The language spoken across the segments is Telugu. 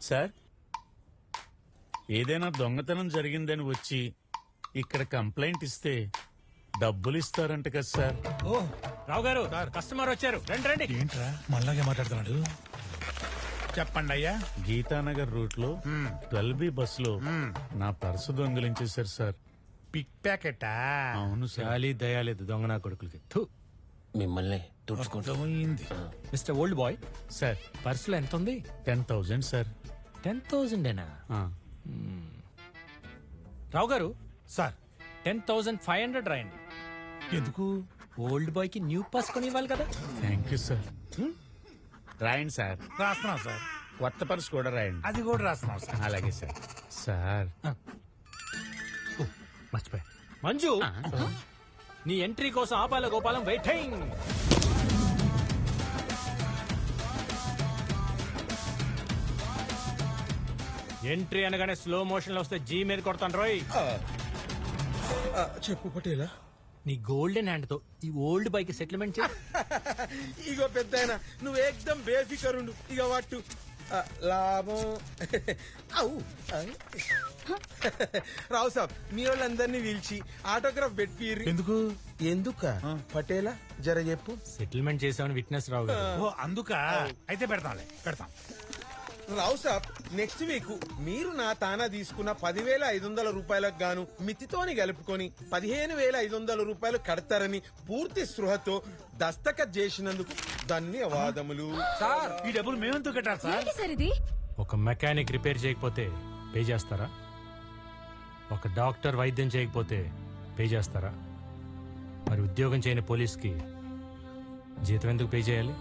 సార్, ఏదైనా దొంగతనం జరిగిందని వచ్చి ఇక్కడ కంప్లైంట్ ఇస్తే డబ్బులు ఇస్తారంట కదా సార్. ఓ రావు గారు, కస్టమర్ వచ్చారు, రండి రండి. ఏంట్రా మళ్ళాగే మాట్లాడుతున్నాడు? చెప్పండి అయ్యా. గీతానగర్ రూట్ లో 12B బస్ లో నా పర్సు దొంగిలించేశారు సార్. పిక్ ప్యాకెటా? అవును సార్. గాలి దయాలేదు దొంగ నా కొడుకులకి. థు. మిమ్మల్ని తుడుచుకుంటూ అర్థమైంది. మిస్టర్ ఓల్డ్ బాయ్, సార్ పర్సులో ఎంత ఉంది? 10,000 సార్. 10,000 ఆ, రావు గారు, సార్ 10,500 రాయండి. ఎందుకు? ఓల్డ్ బాయ్ కి న్యూ పాస్ కొని ఇవ్వాలి కదా. Thank you sir. రాయండి సార్. రాస్తున్నాం సార్. కొత్త పర్సు కూడా రాయండి. అది కూడా రాస్తున్నాం సార్. అలాగే సార్. సార్ మర్చిపోయా. మంజు, నీ ఎంట్రీ కోసం ఆపాల గోపాలం వెయిటింగ్. ఎంట్రీ అనగానే స్లో మోషన్ లో వస్తే జీ మీద కొడతాను రోయ్. చెప్పు పటేలా. నీ గోల్డెన్ హ్యాండ్ తో ఈ ఓల్డ్ బైక్ సెటిల్మెంట్ చేయి. ఇగో పెద్దాయన, నువ్వు ఏకదం బేఫికరుండు. ఇక వాటు లాభం అవు. రావు సాబ్, మీ వాళ్ళందరినీ పిలిచి ఆటోగ్రాఫ్ పెట్టిర్రు. ఎందుకు? ఎందుక పటేలా జర చెప్పు. సెటిల్మెంట్ చేసామని విట్నెస్ రావు గారు. ఓ అందుక. అయితే పెడతాంలే, పెడతాం. రావు సాబ్, నెక్స్ట్ వీక్ మీరు నా తానా తీసుకున్న 10,500 రూపాయలకు గాను మితితోని కలుపుకొని 15,500 రూపాయలు కడతారని పూర్తి స్పృహతో దస్తఖత్ చేసినందుకు ధన్యవాదములు. సార్ ఈ డబ్బులు మేమెందుకు కట్టాలి సార్? సార్ ఇది ఒక మెకానిక్ రిపేర్ చేయకపోతే పే చేస్తారా? ఒక డాక్టర్ వైద్యం చేయకపోతే పే చేస్తారా? మరి ఉద్యోగం చేయని పోలీస్కి జీతం ఎందుకు పే చేయాలి?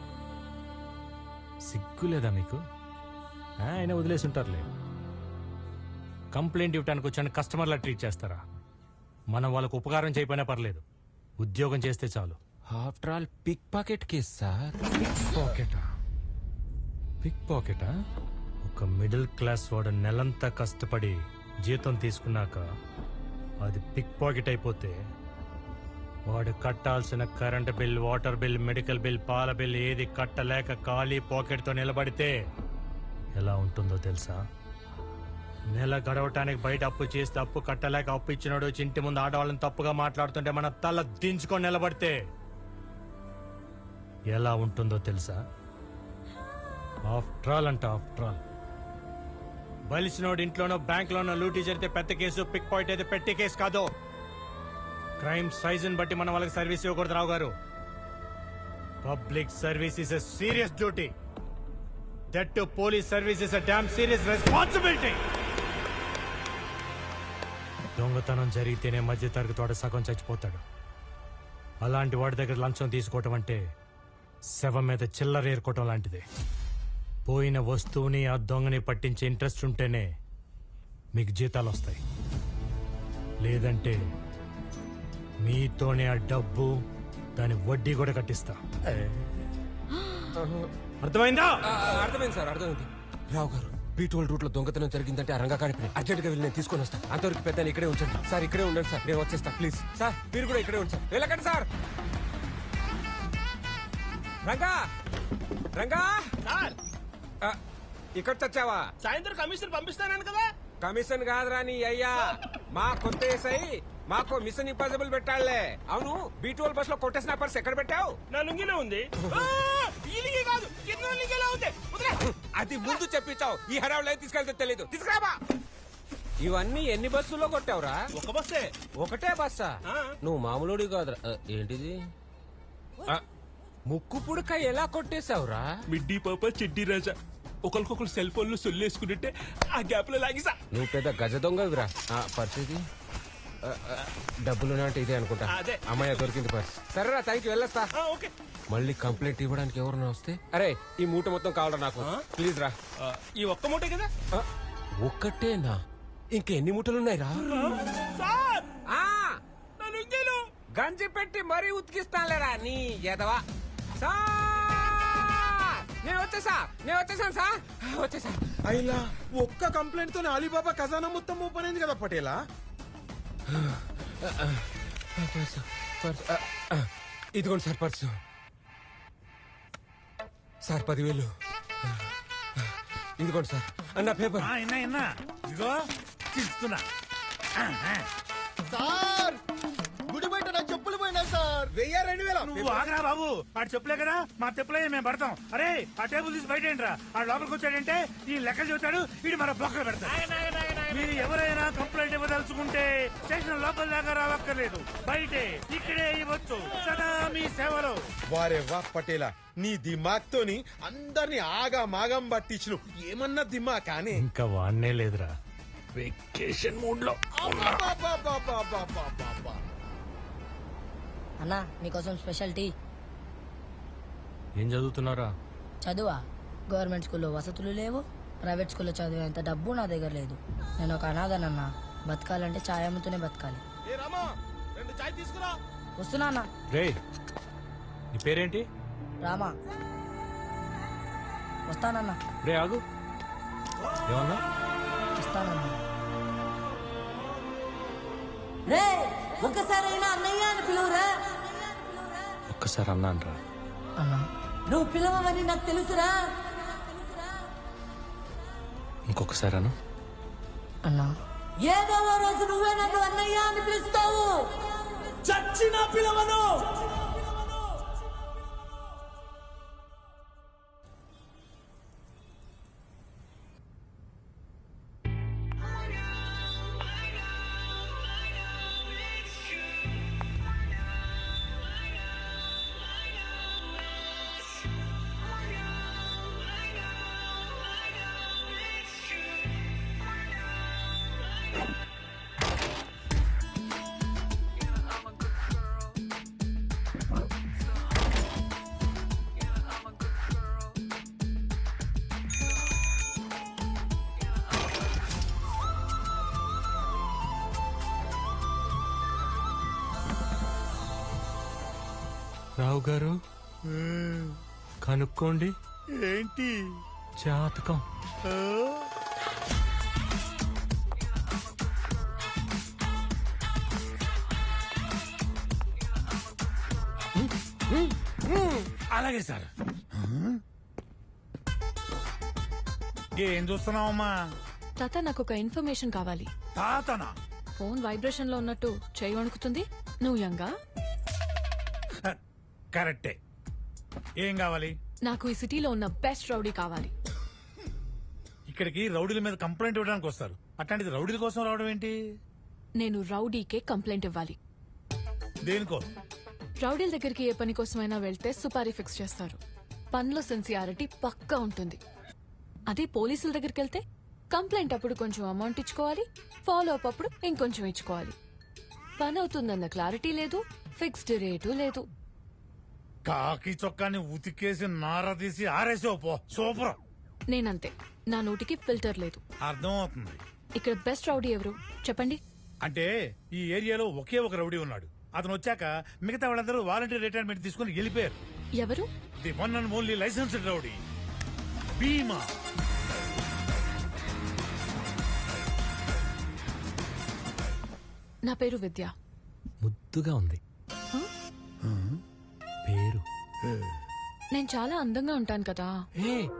సిగ్గు లేదా మీకు? ఆయన వదిలేసి ఉంటారులే. కంప్లైంట్ ఇవ్వడానికి వచ్చాను కస్టమర్లా ట్రీట్ చేస్తారా? మనం వాళ్ళకు ఉపకారం చేయకపోయినా పర్లేదు, ఉద్యోగం చేస్తే చాలు. After all pickpocket case sir. Pick పాకెటా? ఒక మిడిల్ క్లాస్ వాడు నెలంతా కష్టపడి జీతం తీసుకున్నాక అది పిక్ పాకెట్ అయిపోతే వాడు కట్టాల్సిన current bill, water bill, medical bill, పాల బిల్ ఏది కట్టలేక ఖాళీ పాకెట్తో నిలబడితే ఎలా ఉంటుందో తెలుసా? నెల గడవటానికి బయట అప్పు చేస్తే అప్పు కట్టలేక అప్పు ఇచ్చినాడు ఇంటి ముందు ఆడవాళ్ళని తప్పుగా మాట్లాడుతుంటే మన తల దించుకొని నిలబడితే ఎలా ఉంటుందో తెలుసా? ఆఫ్టర్ ఆల్ అంట ఆఫ్టర్ ఆల్. బలిసినోడు ఇంట్లోనో బ్యాంక్ లోనో లూటీ జరిగితే పెద్ద కేసు, పిక్ పాయింట్ అయితే పెట్టి కేసు కాదు. క్రైమ్ సైజ్ ని బట్టి మనం వాళ్ళకి సర్వీస్ ఇవ్వకూడదు రావు గారు. Public service is a serious duty. That to police service is a damn serious responsibility. దొంగతనం జరిగితేనే మధ్య తరగతి వాడు సగం చచ్చిపోతాడు. అలాంటి వాడి దగ్గర లంచం తీసుకోవటం అంటే శవం మీద చిల్లర ఏరుకోవటం లాంటిదే. పోయిన వస్తువుని ఆ దొంగని పట్టించే ఇంట్రెస్ట్ ఉంటేనే మీకు జీతాలు వస్తాయి. లేదంటే మీతోనే ఆ డబ్బు, దాని వడ్డీ కూడా కట్టిస్తా. అర్థమైందా? అర్థమైంది సార్, అర్థమైంది. రావు గారు, బీటోల్ రూట్ లో దొంగతనం జరిగిందంటే ఆ రంగా కాడిపోయి అర్జెంట్ గా వెళ్ళి నేను తీసుకొని వస్తాను. అంతవరకు పెద్ద ఇక్కడే ఉంచండి సార్. ఇక్కడే ఉండండి సార్, నేను వచ్చేస్తా. ప్లీజ్ సార్, మీరు కూడా ఇక్కడే ఉంచారు. వెళ్ళకండి సార్. రంగా, రంగా ఇక్కడ చచ్చావా? సాయంత్రం కమిషన్ పంపిస్తానని కదా. కమిషన్ కాదురా నీ అయ్యా, మా కొత్త ఏసై మాకు మిషన్ ఇంపాసిబుల్ పెట్టాలే. అవును, బీటోల్ బస్ లో కొట్టేసిన పర్స్ ఎక్కడ పెట్టావు? నా లుంగిలో ఉంది. కాదు, అది ముందు చెప్పించావు. ఈ హడావులు తీసుకెళ్తే తెలీదు. తీసుకురాబా. ఇవన్నీ ఎన్ని బస్సుల్లో కొట్టావురా? ఒక బస్సే. ఒకటే బస్సా? నువ్వు మామూలుడి కాదురా. ఏంటిది? ముక్కు పుడక ఎలా కొట్టేశావురా? మిడ్డీ పాప చెడ్డీ రాజా ఒకరికొకరు సెల్ ఫోన్లు సొల్లేసుకుంటే ఆ గ్యాప్ లో లాగిసా. నువ్వు పెద్ద గజ దొంగవిరా. పరిస్థితి డబ్బులు అంటే ఇదే అనుకుంటా. అదే. అమ్మాయి దొరికింది పర్స్. సరేరా, థ్యాంక్ యూ, వెళ్ళొస్తా. ఓకే. మళ్ళీ కంప్లైంట్ ఇవ్వడానికి ఎవరన్నా వస్తే, అరే ఈ మూట మొత్తం కావాలరా నాకు, ప్లీజ్ రా. ఈ ఒక్క మూటే కదా. ఒక్కటేనా? ఇంకెన్ని మూటలున్నాయి రా? సార్, నా లుంగిలో గంజి పెట్టి మరీ ఉతికిస్తానులేరా నీ ఎదవా. నేను వచ్చేసాను సార్, వచ్చేసా. అయిలా ఒక్క కంప్లైంట్ తో అలీబాబా ఖజానా మొత్తం ఓపెన్ అయింది కదా పటేలా. ఇదిగోండి సార్ పర్సు. సార్ 10,000. ఇదిగోండి సార్ అన్న పేపర్. ఇన్నా ఇదిగో తీస్తున్నా. సార్ గుడి బయట నా చెప్పులు పోయినా సార్. 1000 నువ్వు ఆగరా బాబు, వాడు చెప్పులే కదా మా చెప్పులే మేము పడతాం. అరే ఆ టేబుల్ తీసి బయట ఏంట్రా, ఆ లోపలికి వచ్చాడంటే ఈ లెక్కలు చెబుతాడు, వీడు మన బొక్కలు పెడతాడు. మీరు ఎవరైనా కంప్లైంట్ ఇవ్వదలుచుకుంటే స్టేషన్ లోపల దాకా రావక్కర్లేదు, బయటే ఇక్కడే ఇవ్వచ్చు. సదా మీ సేవలో. వారే వా పటేలా, నీ దిమాగ్ తోని అందరిని ఆగా మాగం పట్టించు. ఏమన్నా దిమాగ్ కానీ ఇంకా వాడనే లేదురా. వెకేషన్ మూడ్ లో అన్నా మీకోసం స్పెషల్ టీ. ఏం చదువుతున్నారా? చదువా? గవర్నమెంట్ స్కూల్లో వసతులు లేవు, ప్రైవేట్ స్కూల్లో చదివేంత డబ్బు నా దగ్గర లేదు. నేను ఒక అనాథనన్నా, బతకాలంటే ఛాయ్ అమ్ముతూనే బతకాలి. వస్తున్నా అన్నా. రే నీ పేరేంటి? రామా. వస్తానన్నా. రే ఆగు. ఏమన్నా? వస్తానన్నా. రే ఒక్కసారైనా అన్నయ్య అని పిలువురా. ఒక్కసారి అన్నాను రా. అన్నా నువ్వు పిలవమని నాకు తెలుసురా. ఇంకొకసారి అను. అన్నా ఏదో ఓ రోజు నువ్వే నన్ను అన్నయ్య అని పిలుస్తావు. చచ్చిన పిలవను. రావు గారు కనుక్కోండి. ఏంటి? జాతకం. అలాగే సార్. ఏం చూస్తున్నావమ్మా? తాత నాకు ఒక ఇన్ఫర్మేషన్ కావాలి. తాతనా? ఫోన్ వైబ్రేషన్ లో ఉన్నట్టు చేయి వణుకుతుంది. నువ్వు యంగా? కరెక్టే. ఏం కావాలి? నాకు ఈ సిటీలో ఉన్న బెస్ట్ రౌడీ కావాలి. ఇక్కడికి రౌడీల మీద కంప్లైంట్ ఇవ్వడానికి వస్తారు, అట్లాంటిది రౌడీల కోసం రావడం ఏంటి? నేను రౌడీకే కంప్లైంట్ ఇవ్వాలి. దేనికో? రౌడీల దగ్గరికి ఏ పని కోసమైనా వెళ్తే సుపారీ ఫిక్స్ చేస్తారు. పనిలో సిన్సియారిటీ పక్కా ఉంటుంది. అదే పోలీసుల దగ్గరికి వెళ్తే కంప్లైంట్ అప్పుడు కొంచెం అమౌంట్ ఇచ్చుకోవాలి, ఫాలో అప్ అప్పుడు ఇంకొంచెం ఇచ్చుకోవాలి. పని అవుతుందన్న క్లారిటీ లేదు, ఫిక్స్డ్ రేటు లేదు. కాకి చొక్కాని ఉతికేసి నార తీసి ఆరేసావు పో. సూపర్. నేనంతే, నా నోటికి ఫిల్టర్ లేదు. అర్థం అవుతుంది. ఇక్కడ బెస్ట్ రౌడీ ఎవరు చెప్పండి. అంటే ఈ ఏరియాలో ఒకే ఒక రౌడీ ఉన్నాడు. అతను వచ్చాక మిగతా వాళ్ళందరూ వాలంటీర్ రిటైర్మెంట్ తీసుకుని వెళ్ళిపోయారు. ఎవరు? The one and only licensed rowdy Bheema. నా పేరు విద్య. ముద్దుగా ఉంది పేరు. నేను చాలా అందంగా ఉంటాను కదా.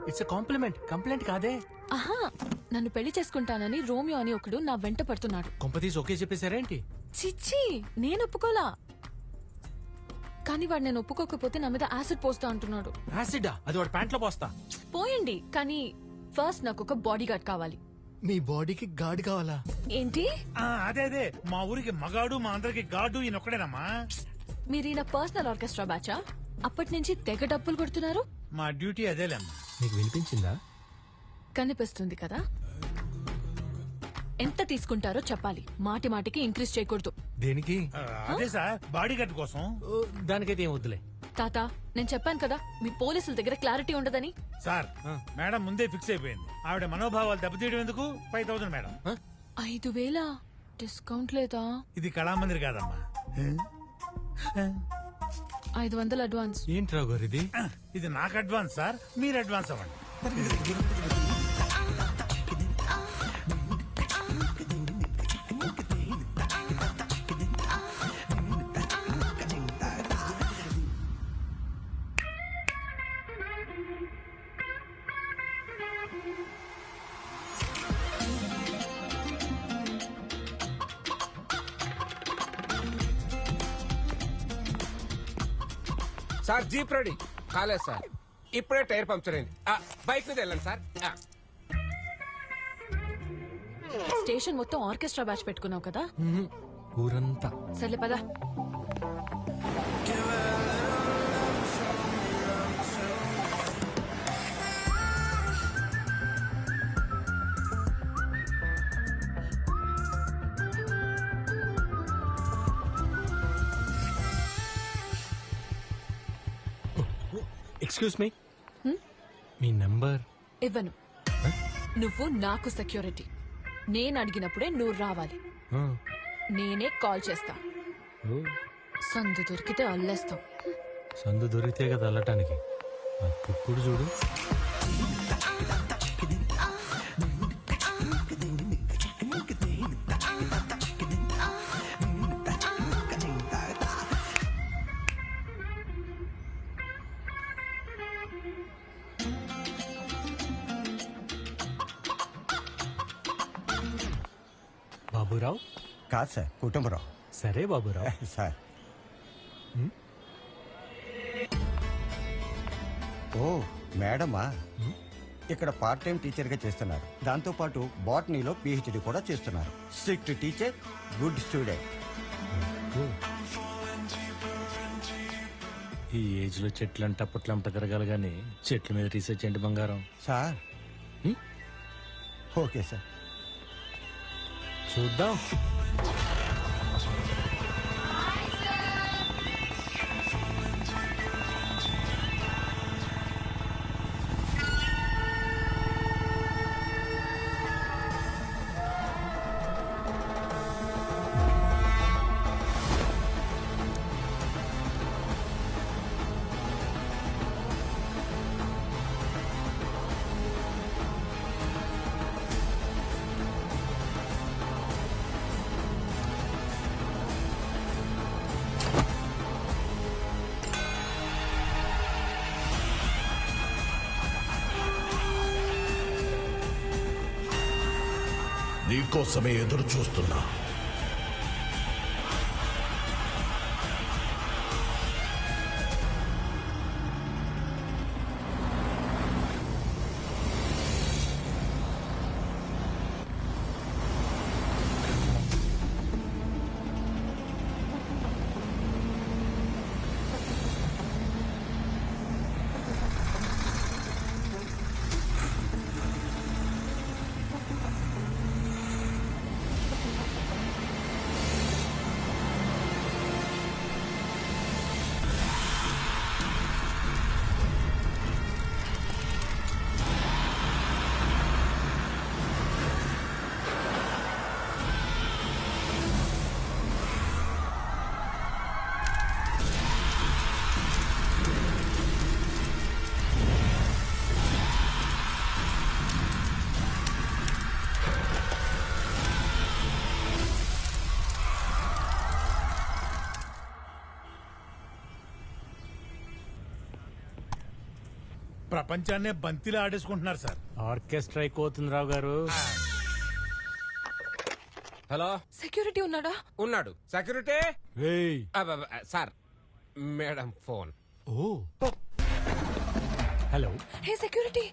ఇట్స్ కాంప్లిమెంట్, కంప్లైంట్ కాదే. ఆహా, నన్ను పెళ్లి చేసుకుంటానని రోమియో అని ఒకడు నా వెంట పడుతున్నాడు. కొంపతీసి ఓకే చెప్పేశారేంటి? చిచ్చి, నేను ఒప్పుకోలా. కానీ వాడు నేను ఒప్పుకోకపోతే నా మీద యాసిడ్ పోస్తా అంటున్నాడు. యాసిడా? అది వాడు ప్యాంట్లో పోస్తా. పోయండి, కానీ ఫస్ట్ నాకు ఒక బాడీ గార్డ్ కావాలి. మీ బాడీకి గాడ్ కావాలా? ఏంటి? అదే అదే, మా ఊరికి మగాడు, మా అందరికి గాడు ఈయన ఒక్కడేనమ్మా. మీరు ఈయన పర్సనల్ ఆర్కెస్ట్రా బ్యాచా? అప్పటి నుంచి తెగ డప్పులు కొడుతున్నారు. మా డ్యూటీ అదేలేమ్మా. నీకు వినిపించిందా? కనిపిస్తుంది కదా. ఎంత తీసుకుంటారో చెప్పాలి, మాటి మాటికి ఇంక్రీజ్ చేయకూడదు. దేనికి? అదే సార్, బాడీ గార్డ్ కోసం. దానికైతే ఏం వద్దులే. తాత, నేను చెప్పాను కదా మీ పోలీసుల దగ్గర క్లారిటీ ఉండదని. సార్, మేడం ముందే ఫిక్స్ అయిపోయింది. ఆవిడ మనోభావాలు దెబ్బతీయడం ఎందుకు? 5000 మేడం. 5000 డిస్కౌంట్ లేదా? ఇది కళామందిర్ కాదమ్మా. 500 అడ్వాన్స్. ఏంటి రావు గారు ఇది? ఇది నాకు అడ్వాన్స్ సార్, మీరు అడ్వాన్స్ అవ్వండి. సార్ జీప్ రెడీ కాలేదు సార్, ఇప్పుడే టైర్ పంక్చర్ అయింది. బైక్ మీద వెళ్ళండి సార్. స్టేషన్ మొత్తం ఆర్కెస్ట్రా బ్యాచ్ పెట్టుకున్నావు కదా, ఊరంతా. సర్లే పదా. ఎక్స్క్యూజ్ మీ, మీ నంబర్ ఇవ్వను. నువ్వు నాకు సెక్యూరిటీ. నేను అడిగినప్పుడే నువ్వు రావాలి. నేనే కాల్ చేస్తా. సందు దొరికితే అల్లేస్తాం. సందు దొరికితే కదా అల్లటానికి. ఇప్పుడు చూడు. బాబురావు కాదు సార్, కుటుంబరావు. సరే బాబురావు. సార్ ఓ మేడమా, ఇక్కడ పార్ట్ టైం టీచర్ గా చేస్తున్నారు. దాంతో పాటు బాటనీలో పిహెచ్డి కూడా చేస్తున్నారు. Strict teacher, good student. ఈ ఏజ్ లో చెట్లంట పుట్లంట తిరగాలి గాని చెట్ల మీద రీసెర్చ్ ఏంటి బంగారం? సార్ ఓకే సార్, చూద్దాం. నీకోసమే ఎదురు చూస్తున్నా. ప్రపంచాన్నే బంతిలా ఆడేసుకుంటున్నారు సార్. ఆర్కెస్ట్రా అయిపోతుంది రావు గారు. హలో, సెక్యూరిటీ ఉన్నాడా? ఉన్నాడు. సెక్యూరిటీ ఏయ్. Sir, madam phone. Oh hello. Hey security,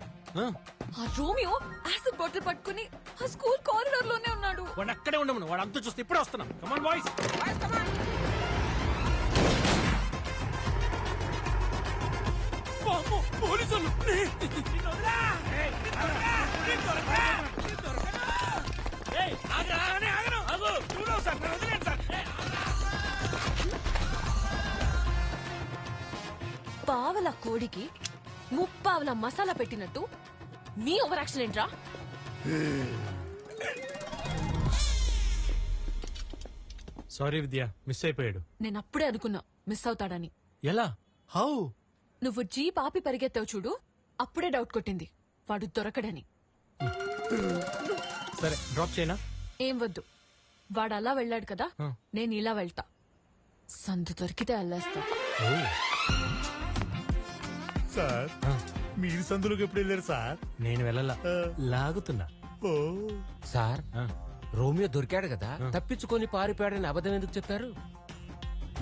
ఆ రోమియో యాసిడ్ బాటిల్ పట్టుకుని ఆ స్కూల్ కారిడార్ లోనే ఉన్నాడు. వాడు అక్కడే ఉండమను. వాడు అంతా చూస్తే ఇప్పుడే వస్తున్నాం. Come on boys. పోలీసులు పావల కోడికి ముప్పావల మసాలా పెట్టినట్టు నీ ఓవర్ యాక్షన్ ఏంట్రా? సారీ విద్య, మిస్ అయిపోయాడు. నేను అప్పుడే అనుకున్నా మిస్ అవుతాడని. ఎలా? హౌ? నువ్వు జీప్ ఆపి పరిగెత్తావు చూడు, అప్పుడే డౌట్ కొట్టింది వాడు దొరకడని. సరే డ్రాప్ చేయనా? ఏం వద్దు, వాడు అలా వెళ్ళాడు కదా, నేను ఇలా వెళ్తా. సందు దొరికితే అల్లేస్తా. సార్ మీరు సందులోకి ఎప్పుడు వెళ్ళారు సార్? నేను వెళ్ళలా, లాగుతున్నా. సార్, రోమియో దొరికాడు కదా, తప్పించుకొని పారిపోయాడని అబద్ధం ఎందుకు చెప్పారు?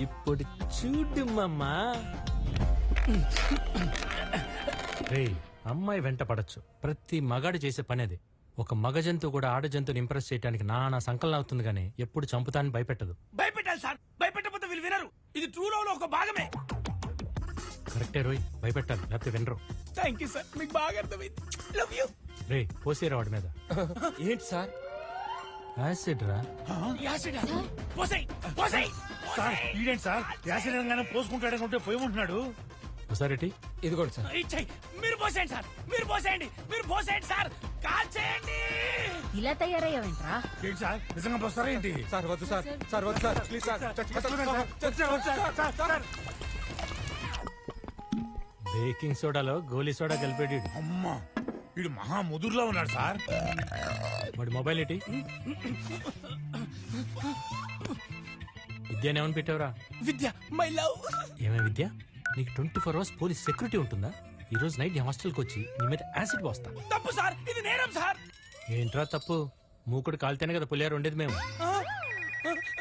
ఇప్పుడు చూడు మమ్మా. రేయ్, అమ్మాయి వెంట పడచ్చు, ప్రతి మగాడు చేసే పని అది. ఒక మగ జంతువు కూడా ఆడ జంతువుని ఇంప్రెస్ చేయడానికి నా సంకలనం అవుతుంది కానీ ఎప్పుడు చంపుతానని భయపెట్టదు. భయపెట్టాలి సార్, భయపెట్టకపోతే వీళ్ళు వినరు. ఇది ట్రూ లవ్ లో ఒక భాగమే. కరెక్టే రోయ్, భయపెట్టాలి లేకపోతే వినరు. థ్యాంక్ యూ సార్, మీకు బాగా అర్థమైంది. Love you. రే పోసేరా వాడి మీద. ఏంటి సార్? యాసిడ్ రా. సార్ ఈడేంటి సార్ యాసిడ్ అనగానే పోసుకుంటాడనుకుంటే పోయమంటున్నాడు. ఒకసారి ఇదిగోండి సార్. మీరు పోసేయండి సార్, మీరు పోసేయండి, మీరు పోసేయండి సార్, కాల్ చేయండి. ఇలా తయారయ్యావేంట్రా? ఏంటి సార్ నిజంగా పోస్తారా ఏంటి? సార్ వద్దు సార్, సార్ వద్దు సార్, ప్లీజ్ సార్. బేకింగ్ సోడాలో గోలీ సోడా కలిపాడు. అమ్మా వీడు మహా ముదురులో ఉన్నాడు సార్. వాడి మొబైల్ ఏంటి? విద్యనేమని పెట్టావురా? విద్య మై లవ్. ఏమే విద్య, నీకు 24 hours పోలీస్ సెక్యూరిటీ ఉంటుందా? ఈ రోజు నైట్ నీ హాస్టల్కి వచ్చి నీ మీద యాసిడ్ పోస్తా. తప్పు సార్, ఇది నేరం సార్. ఏంట్రా తప్పు? మూకుడు కాలితేనే కదా పులియారు ఉండేది మేము.